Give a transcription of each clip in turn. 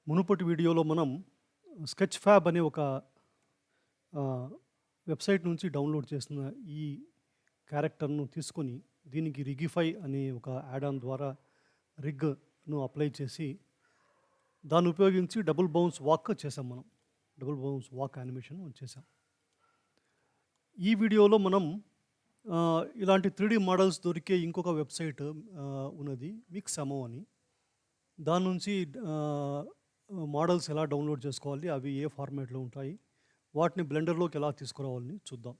మునుపటి వీడియోలో మనం స్కెచ్ ఫ్యాబ్ అనే ఒక ఆహ్, వెబ్‌సైట్ నుంచి డౌన్‌లోడ్ చేసిన ఈ క్యారెక్టర్‌ను తీసుకొని, దీనికి రిగిఫై అనే ఒక యాడ్ ఆన్ ద్వారా రిగ్‌ను అప్లై చేసి, దాన్ని ఉపయోగించి డబుల్ బౌన్స్ వాక్ చేసాం మనం. డబుల్ బౌన్స్ వాక్ యానిమేషన్ చేసాం. ఈ వీడియోలో మనం ఇలాంటి 3 మోడల్స్ దొరికే ఇంకొక వెబ్‌సైట్ ఉన్నది. మిక్సమో అని. దాని నుంచి ఆహ్, మోడల్స్ ఎలా డౌన్‌లోడ్ చేసుకోవాలి? అవి ఏ ఫార్మాట్‌లో ఉంటాయి? వాటిని బ్లెండర్‌లోకి ఎలా తీసుకురావాలని చూద్దాం.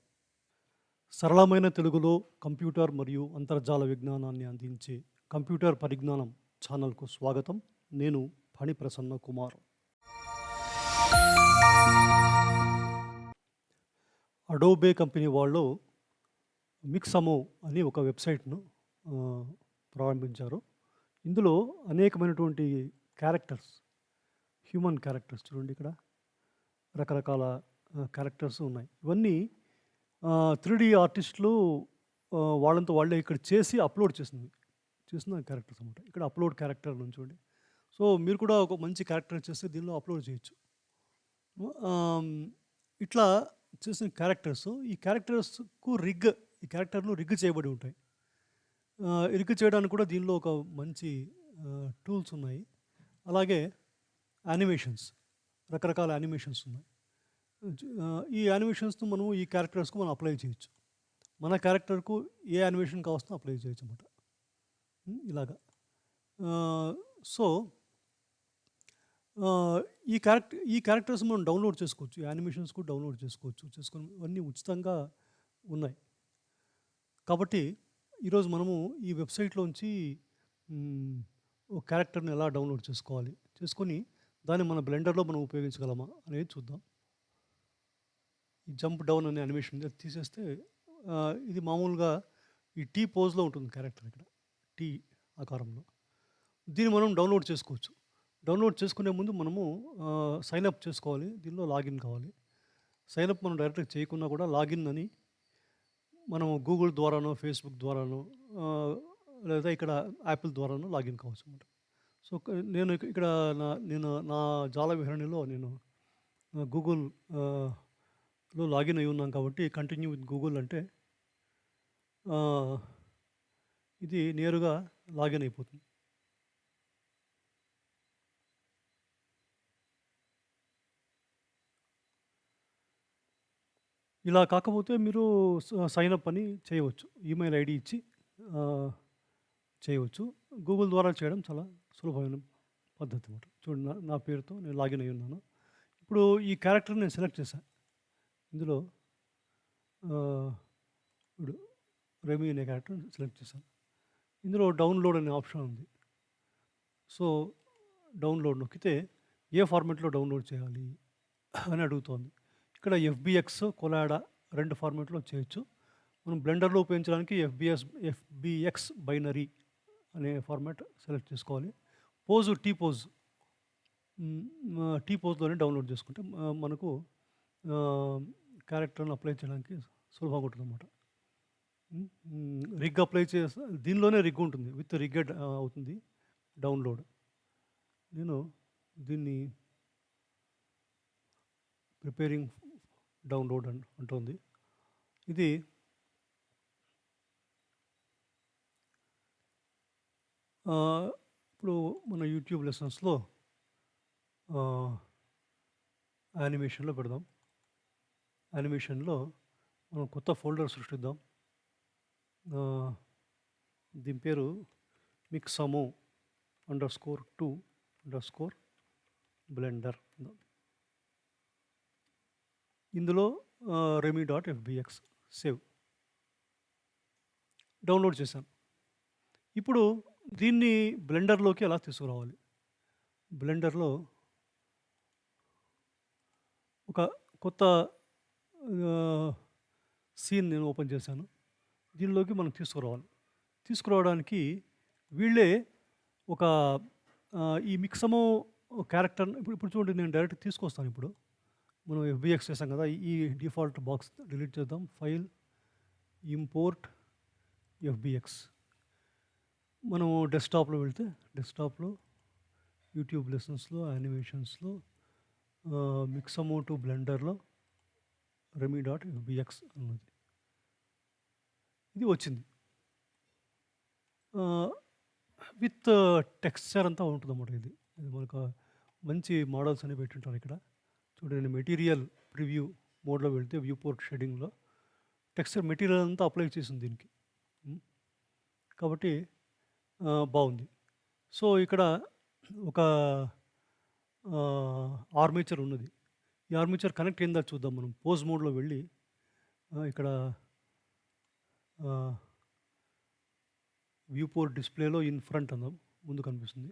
సరళమైన తెలుగులో కంప్యూటర్ మరియు అంతర్జాల విజ్ఞానాన్ని అందించే కంప్యూటర్ పరిజ్ఞానం ఛానల్‌కు స్వాగతం. నేను ఫణిప్రసన్న కుమార్. అడోబే కంపెనీ వాళ్ళు మిక్సమో అని ఒక వెబ్‌సైట్‌ను ఆహ్, ప్రారంభించారు. ఇందులో అనేకమైనటువంటి క్యారెక్టర్స్, హ్యూమన్ క్యారెక్టర్స్ చూడండి ఇక్కడ. రకరకాల క్యారెక్టర్స్ ఉన్నాయి. ఇవన్నీ 3 ఆర్టిస్టులు వాళ్ళంతా వాళ్ళే ఇక్కడ చేసి అప్‌లోడ్ చేసిన క్యారెక్టర్స్ అనమాట. ఇక్కడ అప్‌లోడ్ క్యారెక్టర్ ఉంది చూడండి. సో, మీరు కూడా ఒక మంచి క్యారెక్టర్ చేస్తే దీనిలో అప్‌లోడ్ చేయొచ్చు. ఆహ్, ఇట్లా చేసిన క్యారెక్టర్స్, ఈ క్యారెక్టర్స్‌కు ఈ క్యారెక్టర్‌లు రిగ్ చేయబడి ఉంటాయి. రిగ్ చేయడానికి కూడా దీనిలో ఒక మంచి టూల్స్ ఉన్నాయి. అలాగే యానిమేషన్స్, రకరకాల యానిమేషన్స్ ఉన్నాయి. ఈ యానిమేషన్స్‌ను మనం ఈ క్యారెక్టర్స్‌కు మనం అప్లై చేయొచ్చు. మన క్యారెక్టర్‌కు ఏ యానిమేషన్ కావాల్సినా అప్లై చేయొచ్చనమాట. ఇలాగా. ఆహ్, సో, ఆహ్, ఈ క్యారెక్టర్స్ మనం డౌన్‌లోడ్ చేసుకోవచ్చు. ఈ యానిమేషన్స్ కూడా డౌన్‌లోడ్ చేసుకోవచ్చు. చేసుకొని ఇవన్నీ ఉచితంగా ఉన్నాయి. కాబట్టి ఈరోజు మనము ఈ వెబ్‌సైట్‌లోంచి హ్మ్, ఒక క్యారెక్టర్‌ని ఎలా డౌన్‌లోడ్ చేసుకోవాలి? చేసుకొని దాన్ని మన బ్లెండర్‌లో మనం ఉపయోగించగలమా అనేది చూద్దాం. ఈ జంప్ డౌన్ అనే యానిమేషన్ అది తీసేస్తే ఇది మామూలుగా ఈ టీ పోజ్‌లో ఉంటుంది క్యారెక్టర్ ఇక్కడ. టీ ఆకారంలో. దీన్ని మనం డౌన్‌లోడ్ చేసుకోవచ్చు. డౌన్‌లోడ్ చేసుకునే ముందు మనము సైన్ అప్ చేసుకోవాలి. దీనిలో లాగిన్ కావాలి. సైన్ అప్ మనం డైరెక్ట్‌గా చేయకున్నా కూడా లాగిన్ అని మనం గూగుల్ ద్వారానో, ఫేస్‌బుక్ ద్వారానో ఆహ్, లేదా ఇక్కడ యాపిల్ ద్వారానో లాగిన్ కావచ్చనమాట. సో, నేను ఇక్కడ నేను నా జాల విహరణిలో నేను గూగుల్ ఆహ్, లో లాగిన్ అయ్యి ఉన్నాం కాబట్టి కంటిన్యూ విత్ గూగుల్ అంటే ఆహ్, ఇది నేరుగా లాగిన్ అయిపోతుంది. ఇలా కాకపోతే మీరు సైన్ అప్ అని చేయవచ్చు. ఈమెయిల్ ఐడీ ఇచ్చి ఆహ్, చేయవచ్చు. గూగుల్ ద్వారా చేయడం చాలా సులభమైన పద్ధతి అన్నమాట. చూడండి నా పేరుతో నేను లాగిన్ అయ్యి ఉన్నాను. ఇప్పుడు ఈ క్యారెక్టర్‌ని నేను సెలెక్ట్ చేశా. ఇందులో ఆహ్, ఇప్పుడు రెమీ అనే క్యారెక్టర్‌ని సెలెక్ట్ చేశాను. ఇందులో డౌన్‌లోడ్ అనే ఆప్షన్ ఉంది. సో, డౌన్‌లోడ్ నొక్కితే ఏ ఫార్మాట్‌లో డౌన్‌లోడ్ చేయాలి అని అడుగుతోంది. ఇక్కడ ఎఫ్‌బీఎక్స్, కొలాడా 2 ఫార్మాట్‌లో చేయొచ్చు. మనం బ్లెండర్‌లో ఉపయోగించడానికి ఎఫ్‌బీఎక్స్ బైనరీ అనే ఫార్మాట్ సెలెక్ట్ చేసుకోవాలి. టీ పోజ్ టీ పోజ్‌లోనే డౌన్‌లోడ్ చేసుకుంటే మనకు ఆహ్, క్యారెక్టర్‌ని అప్లై చేయడానికి సులభంగా ఉంటుందన్నమాట. రిగ్ అప్లై చేసి దీనిలోనే రిగ్ ఉంటుంది. విత్ రిగ్గెడ్ అవుతుంది డౌన్‌లోడ్. నేను దీన్ని ప్రిపేరింగ్ డౌన్‌లోడ్ అంటోంది. ఇది ఇప్పుడు మన యూట్యూబ్ లెసన్స్‌లో ఆహ్, యానిమేషన్‌లో పెడదాం. యానిమేషన్‌లో మనం కొత్త ఫోల్డర్ సృష్టిద్దాం. ఆహ్, దీని పేరు మిక్సమో _2 బ్లెండర్. ఇందులో రెమీ.ఎఫ్‌బీఎక్స్ సేవ్ డౌన్‌లోడ్ చేశాను. ఇప్పుడు దీన్ని బ్లెండర్‌లోకి ఎలా తీసుకురావాలి? బ్లెండర్‌లో ఒక కొత్త ఆహ్, సీన్ నేను ఓపెన్ చేశాను. దీనిలోకి మనం తీసుకురావాలి. తీసుకురావడానికి వీళ్ళే ఒక ఈ మిక్సమో క్యారెక్టర్ ఇప్పుడు ఇప్పుడు చూడండి నేను డైరెక్ట్ తీసుకొస్తాను ఇప్పుడు. మనం ఎఫ్‌బీఎక్స్ చేసాం కదా! ఈ డిఫాల్ట్ బాక్స్ డిలీట్ చేద్దాం. File, import FBX. మనం డెస్క్‌టాప్‌లో వెళ్తే డెస్క్‌టాప్‌లో యూట్యూబ్ లెసన్స్లో యానిమేషన్స్లో మిక్సమో టు బ్లెండర్లో remi.fbx అన్నది ఇది వచ్చింది. విత్ టెక్స్చర్ అంతా ఉంటుందన్నమాట. ఇది ఇది మనకు మంచి మోడల్స్ అనేవి పెట్టింటారు ఇక్కడ. చూడండి, మెటీరియల్ ప్రివ్యూ మోడ్లో వెళ్తే వ్యూ పోర్ట్ షేడింగ్లో టెక్స్చర్ మెటీరియల్ అంతా అప్లై చేసింది దీనికి. కాబట్టి బాగుంది. సో ఇక్కడ ఒక ఆర్మేచర్ ఉన్నది. ఈ ఆర్మేచర్ కనెక్ట్ అయిందా చూద్దాం. మనం పోజ్ మోడ్లో వెళ్ళి ఇక్కడ వ్యూ పోర్ట్ డిస్ప్లేలో ఇన్ ఫ్రంట్ అందాం, ముందు కనిపిస్తుంది.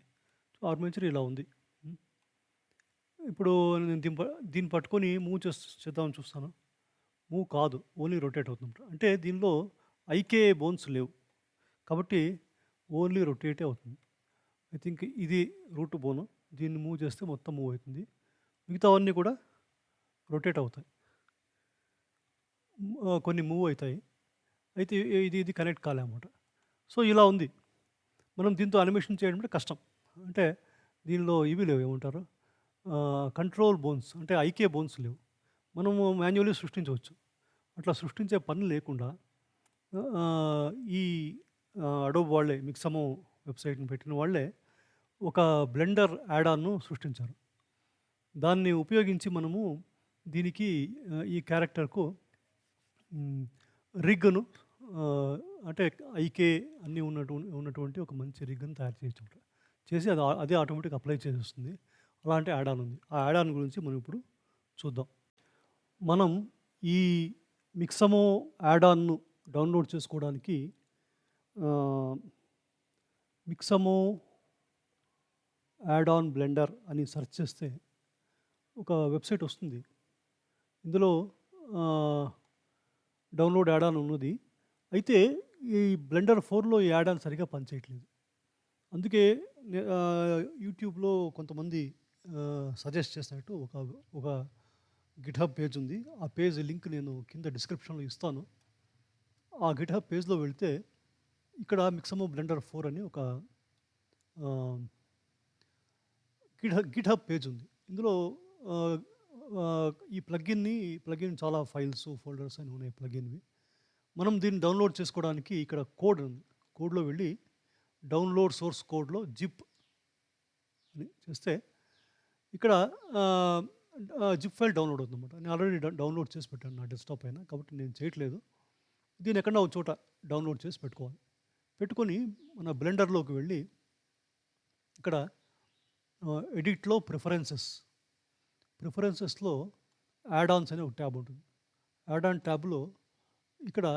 సో ఆర్మేచర్ ఇలా ఉంది. ఇప్పుడు నేను దీన్ని పట్టుకొని మూవ్ చేద్దామని చూస్తాను. మూవ్ కాదు, ఓన్లీ రొటేట్ అవుతుంది. అంటే దీనిలో ఐకే బోన్స్ లేవు కాబట్టి ఓన్లీ రొటేటే అవుతుంది. ఐ థింక్ ఇది రూట్ బోను. దీన్ని మూవ్ చేస్తే మొత్తం మూవ్ అవుతుంది. మిగతావన్నీ కూడా రొటేట్ అవుతాయి, కొన్ని మూవ్ అవుతాయి. అయితే ఇది కనెక్ట్ కాలే అన్నమాట. సో ఇలా ఉంది. మనం దీంతో అనిమేషన్ చేయడం అంటే కష్టం. అంటే దీనిలో ఇవి లేవు, ఏమంటారు, కంట్రోల్ బోన్స్, అంటే ఐకే బోన్స్ లేవు. మనము మాన్యువల్లీ సృష్టించవచ్చు. అట్లా సృష్టించే పని లేకుండా ఈ అడోబ్ వాళ్ళే, మిక్సమో వెబ్సైట్ని పెట్టిన వాళ్ళే ఒక బ్లెండర్ యాడాన్ను సృష్టించారు. దాన్ని ఉపయోగించి మనము దీనికి ఈ క్యారెక్టర్కు రిగ్ను, అంటే ఐకే అన్నీ ఉన్నటువంటి ఒక మంచి రిగ్ను తయారు చేసి అదే ఆటోమేటిక్ అప్లై చేసేస్తుంది. అలాంటి యాడాన్ ఉంది. ఆ యాడాన్ గురించి మనం ఇప్పుడు చూద్దాం. మనం ఈ మిక్సమో యాడాన్ను డౌన్లోడ్ చేసుకోవడానికి మిక్సమో యాడాన్ బ్లెండర్ అని సెర్చ్ చేస్తే ఒక వెబ్సైట్ వస్తుంది. ఇందులో డౌన్లోడ్ యాడాన్ ఉన్నది. అయితే ఈ బ్లెండర్ 4లో ఈ యాడాన్ సరిగా పనిచేయట్లేదు. అందుకే యూట్యూబ్లో కొంతమంది సజెస్ట్ చేసినట్టు ఒక గిట్హబ్ పేజ్ ఉంది. ఆ పేజ్ లింక్ నేను కింద డిస్క్రిప్షన్లో ఇస్తాను. ఆ గిట్హబ్ పేజ్లో వెళ్తే ఇక్కడ మిక్సమో బ్లెండర్ 4 అని ఒక గిట్హబ్ పేజ్ ఉంది. ఇందులో ఈ ప్లగిన్ చాలా ఫైల్స్, ఫోల్డర్స్ అని ఉన్నాయి ప్లగిన్వి. మనం దీన్ని డౌన్లోడ్ చేసుకోవడానికి ఇక్కడ కోడ్ ఉంది. కోడ్లో వెళ్ళి డౌన్లోడ్ సోర్స్ కోడ్లో జిప్ అని చేస్తే ఇక్కడ జిప్ ఫైల్ డౌన్లోడ్ అవుతుందన్నమాట. నేను ఆల్రెడీ డౌన్లోడ్ చేసి పెట్టాను నా డెస్క్టాప్ పైన, కాబట్టి నేను చేయట్లేదు. దీన్ని ఎక్కడన్నా ఒక చోట డౌన్లోడ్ చేసి పెట్టుకోవాలి. పెట్టుకొని మన బ్లెండర్లోకి వెళ్ళి ఇక్కడ ఎడిట్లో ప్రిఫరెన్సెస్లో యాడాన్స్ అనే ఒక ట్యాబ్ ఉంటుంది. యాడాన్ ట్యాబ్లో ఇక్కడ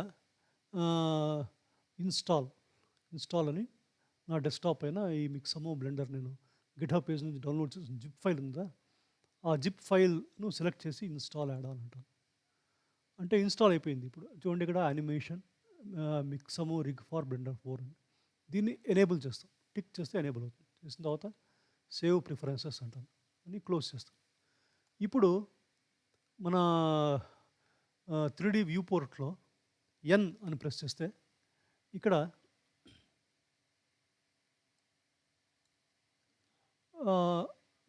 ఇన్స్టాల్ అని నా డెస్క్టాప్ పైన ఈ మిక్సమో బ్లెండర్ నేను గిట్హబ్ పేజ్ నుంచి డౌన్లోడ్ చేసిన జిప్ ఫైల్ ఉందా, ఆ జిప్ ఫైల్ను సెలెక్ట్ చేసి ఇన్స్టాల్ యాడాన్ అంటాను. అంటే ఇన్స్టాల్ అయిపోయింది. ఇప్పుడు చూడండి, ఇక్కడ యానిమేషన్ మిక్సమో రిగ్ ఫార్ బ్లెండర్ 4 అని. దీన్ని ఎనేబుల్ చేస్తాం. టిక్ చేస్తే ఎనేబుల్ అవుతుంది. చేసిన తర్వాత సేవ్ ప్రిఫరెన్సెస్ అంటాను అని క్లోజ్ చేస్తాం. ఇప్పుడు మన 3D వ్యూ పోర్ట్లో ఎన్ అని ప్రెస్ చేస్తే ఇక్కడ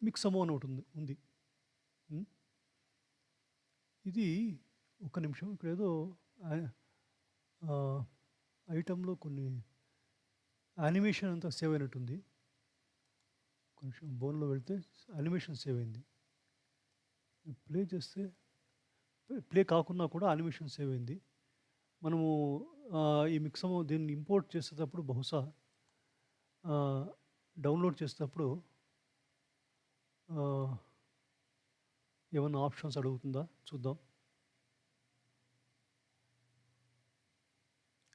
మిక్సమో అని ఒకటి ఉంది. ఇది ఒక్క నిమిషం, ఇక్కడ ఏదో ఐటెంలో కొన్ని యానిమేషన్ అంతా సేవ్ అయినట్టుంది. కొంచెం బోన్లో వెళ్తే యానిమేషన్ సేవ్ అయింది. ప్లే చేస్తే ప్లే కాకున్నా కూడా యానిమేషన్ సేవ్ అయింది. మనము ఈ మిక్సమో దీన్ని ఇంపోర్ట్ చేసేటప్పుడు బహుశా డౌన్లోడ్ చేసేటప్పుడు ఏమన్నా ఆప్షన్స్ అడుగుతుందా చూద్దాం.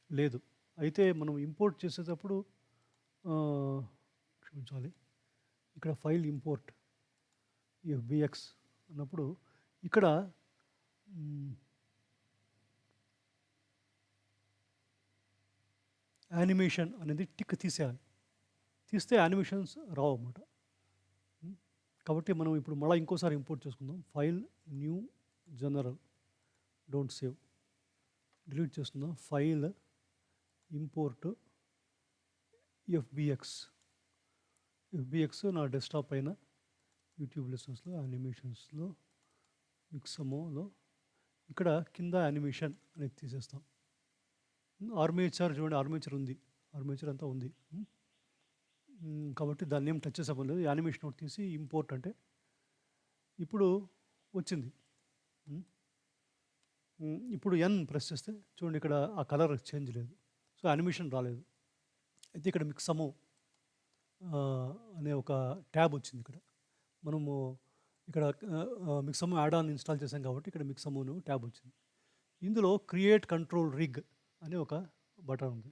లేదు. అయితే మనం ఇంపోర్ట్ చేసేటప్పుడు క్షమించాలి, ఇక్కడ ఫైల్ ఇంపోర్ట్ FBX అన్నప్పుడు ఇక్కడ యానిమేషన్ అనేది టిక్ తీసేయాలి. తీస్తే యానిమేషన్స్ రావు అన్నమాట. కాబట్టి మనం ఇప్పుడు మళ్ళీ ఇంకోసారి ఇంపోర్ట్ చేసుకుందాం. File new general, don't save, delete చేస్తున్నాం. File import FBX. ఎఫ్బిఎక్స్ నా డెస్క్టాప్ పైన యూట్యూబ్ లెసన్స్లో యానిమేషన్స్లో మిక్సమోలో ఇక్కడ కింద యానిమేషన్ అనేది తీసేస్తాం. ఆర్మేచర్ చూడండి, ఆర్మేచర్ ఉంది, ఆర్మేచర్ అంతా ఉంది. కాబట్టి దాన్ని ఏం టచ్ చేసే పని లేదు. యానిమేషన్ ఒకటి తీసి ఇంపోర్ట్ అంటే ఇప్పుడు వచ్చింది. ఇప్పుడు ఎన్ ప్రెస్ చేస్తే చూడండి ఇక్కడ ఆ కలర్ చేంజ్ లేదు, సో యానిమేషన్ రాలేదు. అయితే ఇక్కడ మిక్సమో అనే ఒక ట్యాబ్ వచ్చింది. ఇక్కడ మనము ఇక్కడ మిక్సమో యాడ్ ఆన్ ఇన్స్టాల్ చేసాం కాబట్టి ఇక్కడ మిక్సమోను ట్యాబ్ వచ్చింది. ఇందులో క్రియేట్ కంట్రోల్ రిగ్ అనే ఒక బటన్ ఉంది.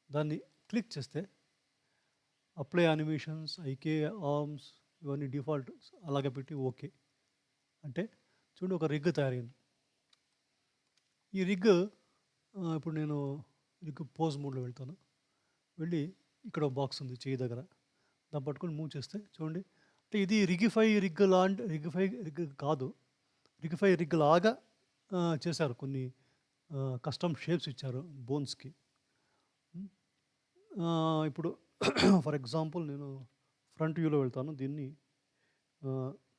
దాన్ని క్లిక్ చేస్తే అప్లై యానిమేషన్స్, ఐకే, ఆర్మ్స్ ఇవన్నీ డిఫాల్ట్ అలాగే పెట్టి ఓకే అంటే చూడండి ఒక రిగ్ తయారైంది. ఈ రిగ్ ఇప్పుడు నేను రిగ్ పోజ్ మోడ్లో వెళ్తాను. వెళ్ళి ఇక్కడ ఒక బాక్స్ ఉంది చేయి దగ్గర, దాన్ని పట్టుకొని మూవ్ చేస్తే చూడండి, అంటే ఇది రిగిఫై రిగ్ లాంటి రిగ్ కాదు, రిగిఫై రిగ్ లాగా చేశారు. కొన్ని కస్టమ్ షేప్స్ ఇచ్చారు బోన్స్కి. ఇప్పుడు ఫర్ ఎగ్జాంపుల్ నేను ఫ్రంట్ వ్యూలో వెళ్తాను, దీన్ని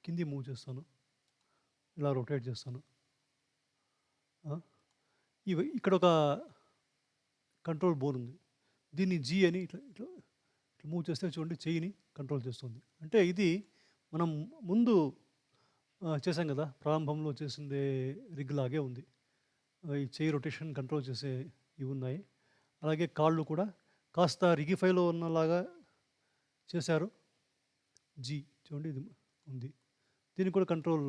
కింది మూవ్ చేస్తాను, ఇలా రొటేట్ చేస్తాను. ఇవి ఇక్కడ ఒక కంట్రోల్ బోన్ ఉంది, దీన్ని జీ అని ఇట్లా ఇట్లా ఇట్లా మూవ్ చేస్తే చూడండి చెయ్యిని కంట్రోల్ చేస్తుంది. అంటే ఇది మనం ముందు చేసాం కదా, ప్రారంభంలో చేసిందే రిగ్ లాగే ఉంది. ఈ చెయ్యి రొటేషన్ కంట్రోల్ చేసే ఇవి ఉన్నాయి. అలాగే కాళ్ళు కూడా కాస్త రిగిఫైలో ఉన్నలాగా చేశారు. జీ చూడండి ఇది ఉంది, దీనికి కూడా కంట్రోల్,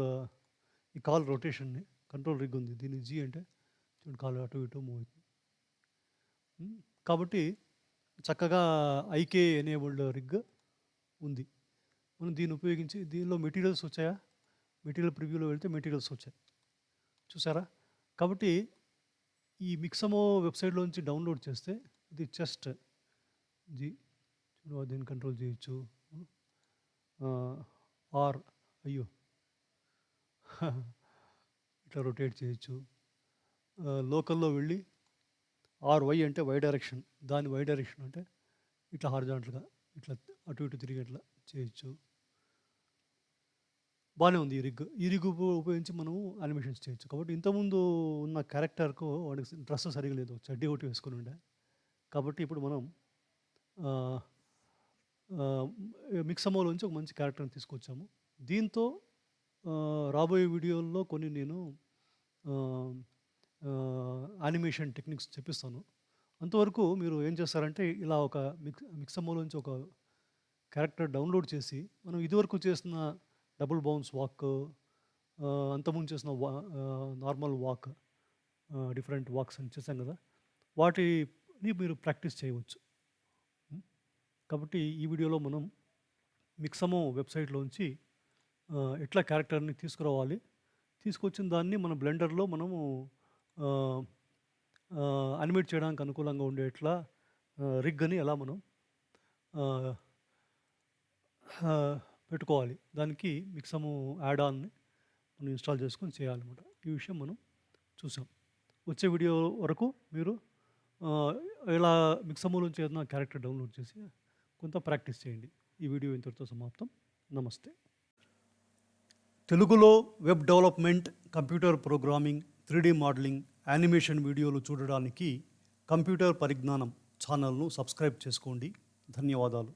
ఈ కాల్ రొటేషన్ని కంట్రోల్ రిగ్ ఉంది, దీన్ని జీ అంటే చూడండి కాళ్ళు అటు ఇటు మూవ్ అవుతుంది. కాబట్టి చక్కగా ఐకే ఎనేబుల్డ్ రిగ్ ఉంది. మనం దీన్ని ఉపయోగించి దీనిలో మెటీరియల్స్ వచ్చాయా, మెటీరియల్ ప్రివ్యూలో వెళ్తే మెటీరియల్స్ వచ్చాయి చూసారా. కాబట్టి ఈ మిక్సమో వెబ్సైట్లోంచి డౌన్లోడ్ చేస్తే ఇది చెస్ట్ జీ చూడు, దీన్ని కంట్రోల్ చేయొచ్చు. ఆర్ అయ్యో ఇట్లా రొటేట్ చేయొచ్చు. లోకల్లో వెళ్ళి ఆర్వై అంటే వై డైరెక్షన్, దాని వై డైరెక్షన్ అంటే ఇట్లా హారిజాంటల్గా ఇట్లా అటు ఇటు తిరిగి ఇట్లా చేయొచ్చు. బాగానే ఉంది ఈ రిగ్ ఉపయోగించి మనము యానిమేషన్స్ చేయొచ్చు. కాబట్టి ఇంతకుముందు ఉన్న క్యారెక్టర్కు వాడికి డ్రెస్ సరిగా లేదు, చడ్డీ ఒకటి వేసుకొని ఉండే. కాబట్టి ఇప్పుడు మనం మిక్సమోలోంచి ఒక మంచి క్యారెక్టర్ని తీసుకొచ్చాము. దీంతో రాబోయే వీడియోల్లో కొన్ని నేను యానిమేషన్ టెక్నిక్స్ చెప్పిస్తాను. అంతవరకు మీరు ఏం చేస్తారంటే ఇలా ఒక మిక్సమోలోంచి ఒక క్యారెక్టర్ డౌన్లోడ్ చేసి మనం ఇదివరకు చేసిన డబుల్ బౌన్స్ వాక్, అంతకుముందు చేసిన నార్మల్ వాక్, డిఫరెంట్ వాక్స్ అని చేశాం కదా, వాటిని మీరు ప్రాక్టీస్ చేయవచ్చు. కాబట్టి ఈ వీడియోలో మనం మిక్సమో వెబ్సైట్లోంచి ఎట్లా క్యారెక్టర్ని తీసుకురావాలి, తీసుకొచ్చిన దాన్ని మన బ్లెండర్లో మనము యానిమేట్ చేయడానికి అనుకూలంగా ఉండేట్లా రిగ్ అని ఎలా మనం పెట్టుకోవాలి, దానికి మిక్సమో యాడ్ ఆన్ని మనం ఇన్స్టాల్ చేసుకొని చేయాలన్నమాట. ఈ విషయం మనం చూసాం. వచ్చే వీడియో వరకు మీరు ఇలా మిక్సమోలోంచి ఏదైనా క్యారెక్టర్ డౌన్లోడ్ చేసి కొంత ప్రాక్టీస్ చేయండి. ఈ వీడియో ఇంతటితో సమాప్తం. నమస్తే. తెలుగులో web development, computer programming, 3D modelling, animation వీడియోలు చూడడానికి కంప్యూటర్ పరిజ్ఞానం ఛానల్ను సబ్స్క్రైబ్ చేసుకోండి. ధన్యవాదాలు.